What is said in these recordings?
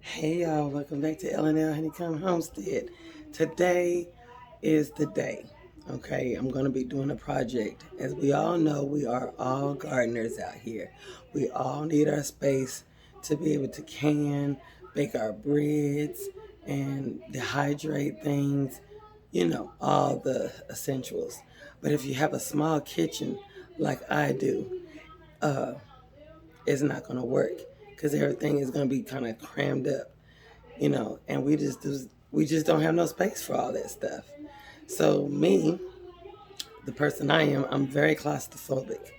Hey y'all, welcome back to L&L Honeycomb Homestead. Today is the day. Okay, I'm going to be doing a project. As we all know, we are all gardeners out here. We all need our space to be able to bake our breads, and dehydrate things. You know, all the essentials. But if you have a small kitchen like I do, uh, it's not going to work because everything is going to be kind of crammed up, and we just don't have no space for all that stuff. So me, the person I am, I'm very claustrophobic.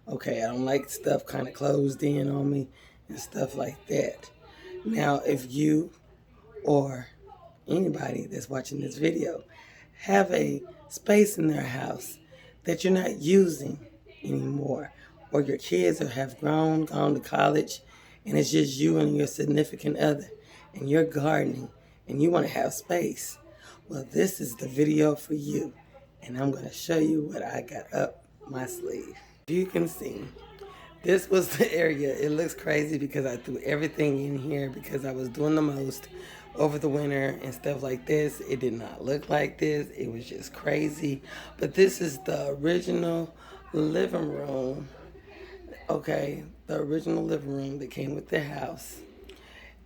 Okay, I don't like stuff kind of closed in on me and stuff like that. Now, if you or anybody that's watching this video have a space in their house that you're not using anymore, or your kids have gone to college, and it's just you and your significant other, and you're gardening, and you want to have space, well, this is the video for you, and I'm going to show you what I got up my sleeve. You can see this was the area. It looks crazy because I threw everything in here because I was doing the most over the winter and stuff like this. It did not look like this. It was just crazy. But this is the original living room. Okay, the original living room that came with the house.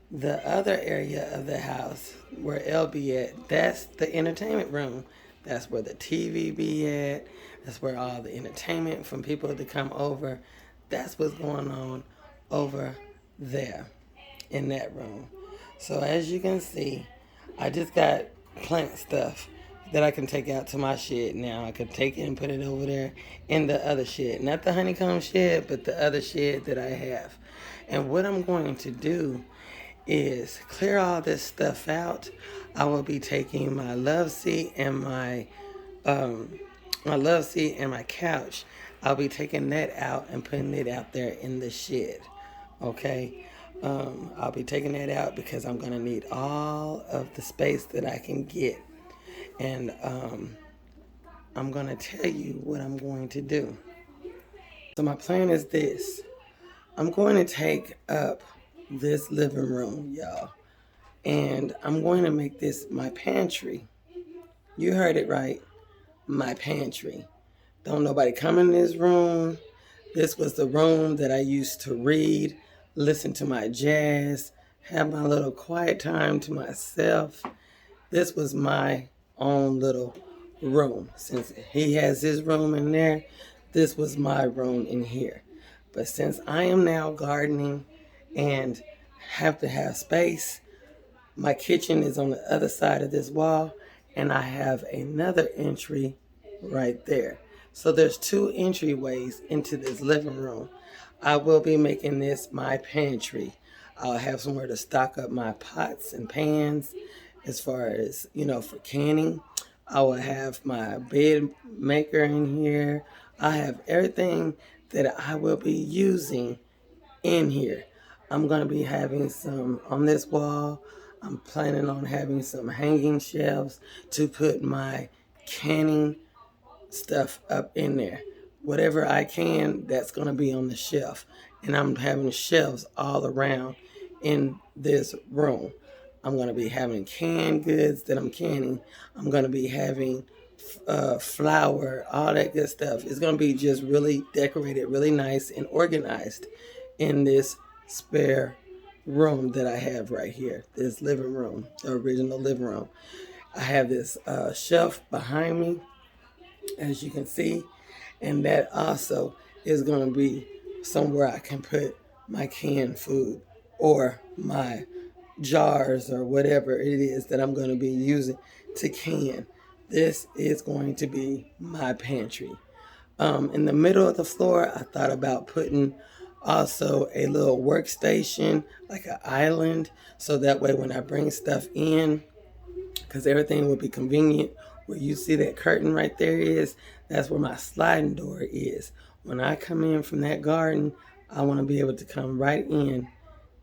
The other area of the house where L be at, that's the entertainment room. That's where the TV be at. That's where all the entertainment from people to come over. That's what's going on over there in that room. So as you can see, I just got plant stuff that I can take out to my shed now. I can take it and put it over there in the other shed. Not the honeycomb shed, but the other shed that I have. And what I'm going to do is clear all this stuff out. I will be taking my love seat and my couch. I'll be taking that out and putting it out there in the shed. Okay, I'll be taking that out because I'm gonna need all of the space that I can get, and I'm gonna tell you what I'm going to do. So my plan is this: I'm going to take up this living room, y'all, and I'm going to make this my pantry. You heard it right, my pantry. Don't nobody come in this room. This was the room that I used to read, listen to my jazz, have my little quiet time to myself. This was my own little room. Since he has his room in there, this was my room in here. But since I am now gardening and have to have space, my kitchen is on the other side of this wall, and I have another entry right there. So there's two entryways into this living room. I will be making this my pantry. I'll have somewhere to stock up my pots and pans as far as, for canning. I will have my bed maker in here. I have everything that I will be using in here. I'm going to be having some on this wall. I'm planning on having some hanging shelves to put my canning stuff up in there. Whatever I can, that's going to be on the shelf. And I'm having shelves all around in this room. I'm going to be having canned goods that I'm canning. I'm going to be having flour, all that good stuff. It's going to be just really decorated, really nice and organized in this spare room that I have right here. This living room, the original living room. I have this shelf behind me, as you can see, and that also is going to be somewhere I can put my canned food or my jars or whatever it is that I'm going to be using to can. This is going to be my pantry. In the middle of the floor, I thought about putting also a little workstation, like an island, so that way when I bring stuff in, because everything will be convenient. Where you see that curtain right there that's where my sliding door is. When I come in from that garden, I want to be able to come right in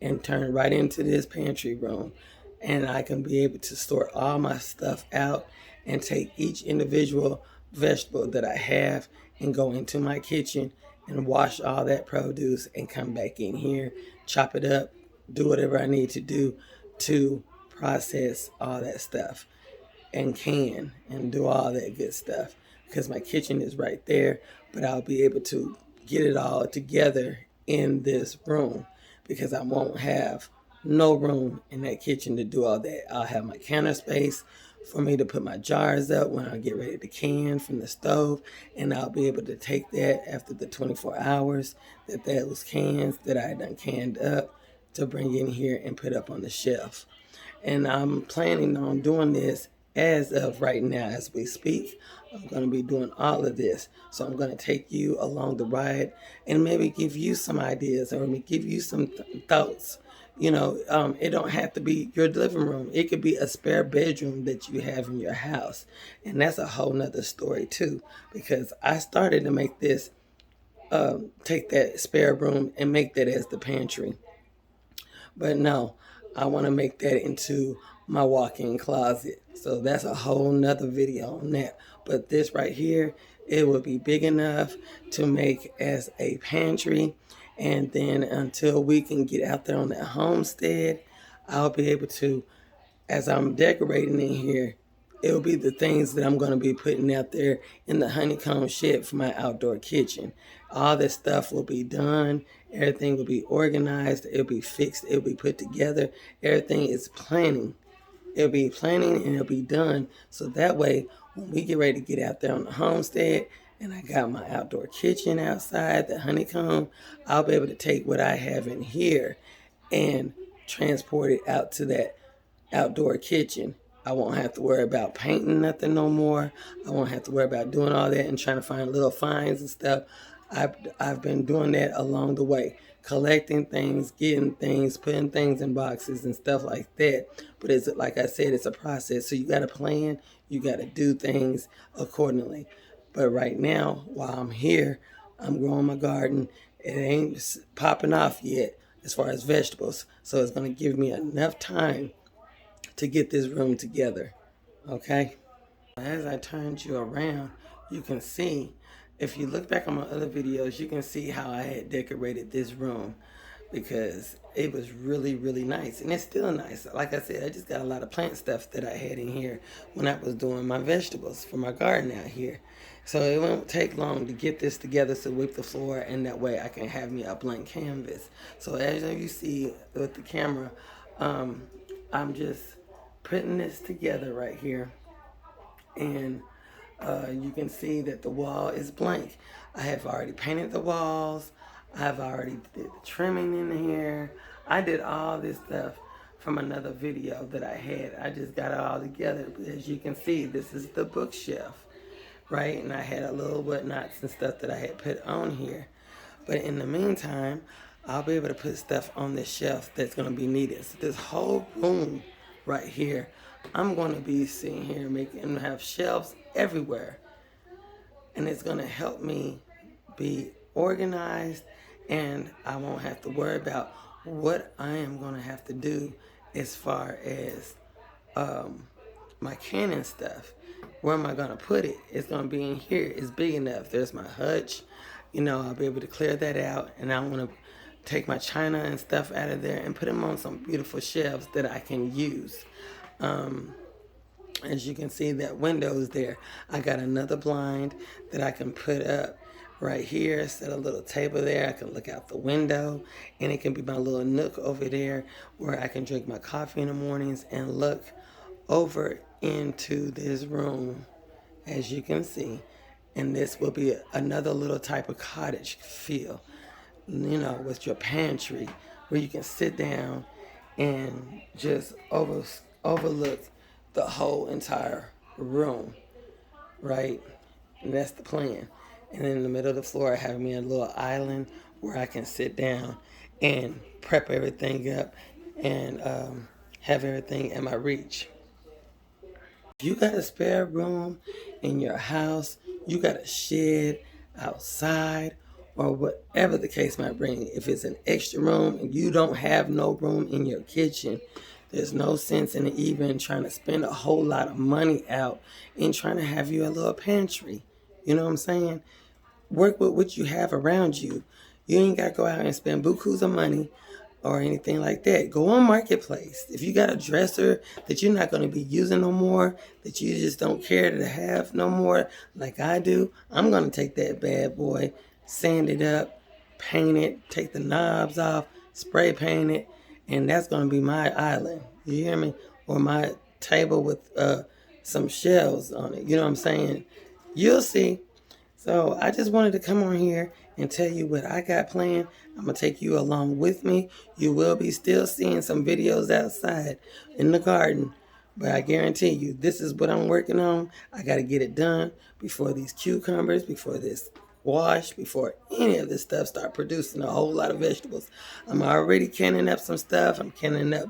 and turn right into this pantry room. And I can be able to store all my stuff out and take each individual vegetable that I have and go into my kitchen and wash all that produce and come back in here, chop it up, do whatever I need to do to process all that stuff and can and do all that good stuff, because my kitchen is right there, but I'll be able to get it all together in this room because I won't have no room in that kitchen to do all that. I'll have my counter space for me to put my jars up when I get ready to can from the stove, and I'll be able to take that after the 24 hours that those cans that I done canned up to bring in here and put up on the shelf. And I'm planning on doing this as of right now as we speak. I'm going to be doing all of this. So I'm going to take you along the ride and maybe give you some ideas or give you some thoughts. It don't have to be your living room. It could be a spare bedroom that you have in your house. And that's a whole nother story too, because I started to make this, take that spare room and make that as the pantry. But no, I want to make that into my walk-in closet. So that's a whole nother video on that. But this right here, it will be big enough to make as a pantry. And then until we can get out there on that homestead, I'll be able to, as I'm decorating in here, it'll be the things that I'm going to be putting out there in the honeycomb shed for my outdoor kitchen. All this stuff will be done. Everything will be organized. It'll be fixed. It'll be put together. Everything is planning. It'll be planning and it'll be done. So that way, when we get ready to get out there on the homestead and I got my outdoor kitchen outside, the honeycomb, I'll be able to take what I have in here and transport it out to that outdoor kitchen. I won't have to worry about painting nothing no more. I won't have to worry about doing all that and trying to find little finds and stuff. I've been doing that along the way, collecting things, getting things, putting things in boxes and stuff like that. But it's like I said, it's a process. So you got to plan, you got to do things accordingly. But right now, while I'm here, I'm growing my garden. It ain't popping off yet as far as vegetables. So it's going to give me enough time to get this room together, okay? As I turned you around, you can see, if you look back on my other videos, you can see how I had decorated this room because it was really, really nice. And it's still nice. Like I said, I just got a lot of plant stuff that I had in here when I was doing my vegetables for my garden out here. So it won't take long to get this together to whip the floor, and that way I can have me a blank canvas. So as you see with the camera, I'm just putting this together right here, and you can see that the wall is blank. I have already painted the walls. I've already did the trimming in here. I did all this stuff from another video that I had. I just got it all together. But as you can see, this is the bookshelf, right? And I had a little whatnots and stuff that I had put on here. But in the meantime, I'll be able to put stuff on this shelf that's going to be needed. So this whole room right here, I'm going to be sitting here making have shelves everywhere, and it's going to help me be organized, and I won't have to worry about what I am going to have to do as far as my canning stuff. Where am I going to put it? It's going to be in here. It's big enough. There's my hutch. I'll be able to clear that out, and I want to take my china and stuff out of there and put them on some beautiful shelves that I can use. As you can see, that window is there. I got another blind that I can put up right here, set a little table there. I can look out the window, and it can be my little nook over there where I can drink my coffee in the mornings and look over into this room, as you can see. And this will be another little type of cottage feel, with your pantry, where you can sit down and just overlook the whole entire room, right? And that's the plan. And in the middle of the floor, I have me a little island where I can sit down and prep everything up and have everything in my reach. If you got a spare room in your house, you got a shed outside, or whatever the case might bring. If it's an extra room and you don't have no room in your kitchen, there's no sense in even trying to spend a whole lot of money out and trying to have you a little pantry. You know what I'm saying? Work with what you have around you. You ain't got to go out and spend bukus of money or anything like that. Go on Marketplace. If you got a dresser that you're not going to be using no more, that you just don't care to have no more, like I do, I'm going to take that bad boy, sand it up, paint it, take the knobs off, spray paint it, and that's going to be my island. You hear me? Or my table with some shelves on it. You know what I'm saying? You'll see. So I just wanted to come on here and tell you what I got planned. I'm going to take you along with me. You will be still seeing some videos outside in the garden. But I guarantee you, this is what I'm working on. I got to get it done before these cucumbers, before this wash, before any of this stuff start producing a whole lot of vegetables. I'm already canning up some stuff. I'm canning up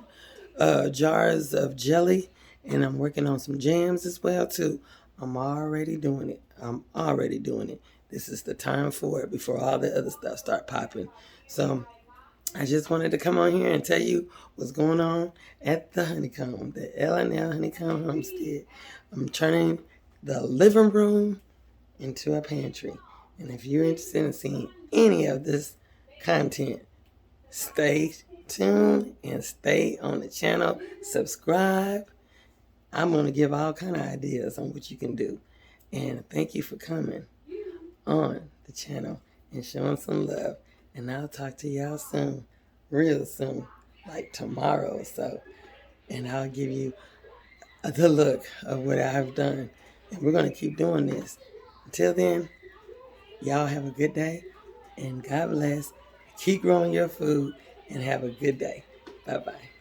jars of jelly, and I'm working on some jams as well too. I'm already doing it. I'm already doing it. This is the time for it before all the other stuff start popping. So I just wanted to come on here and tell you what's going on at the Honeycomb, the L&L Honeycomb Homestead. I'm turning the living room into a pantry. And if you're interested in seeing any of this content, stay tuned and stay on the channel. Subscribe. I'm going to give all kind of ideas on what you can do. And thank you for coming on the channel and showing some love. And I'll talk to y'all soon, real soon, like tomorrow or so. And I'll give you the look of what I have done. And we're going to keep doing this. Until then, y'all have a good day. And God bless. Keep growing your food and have a good day. Bye-bye.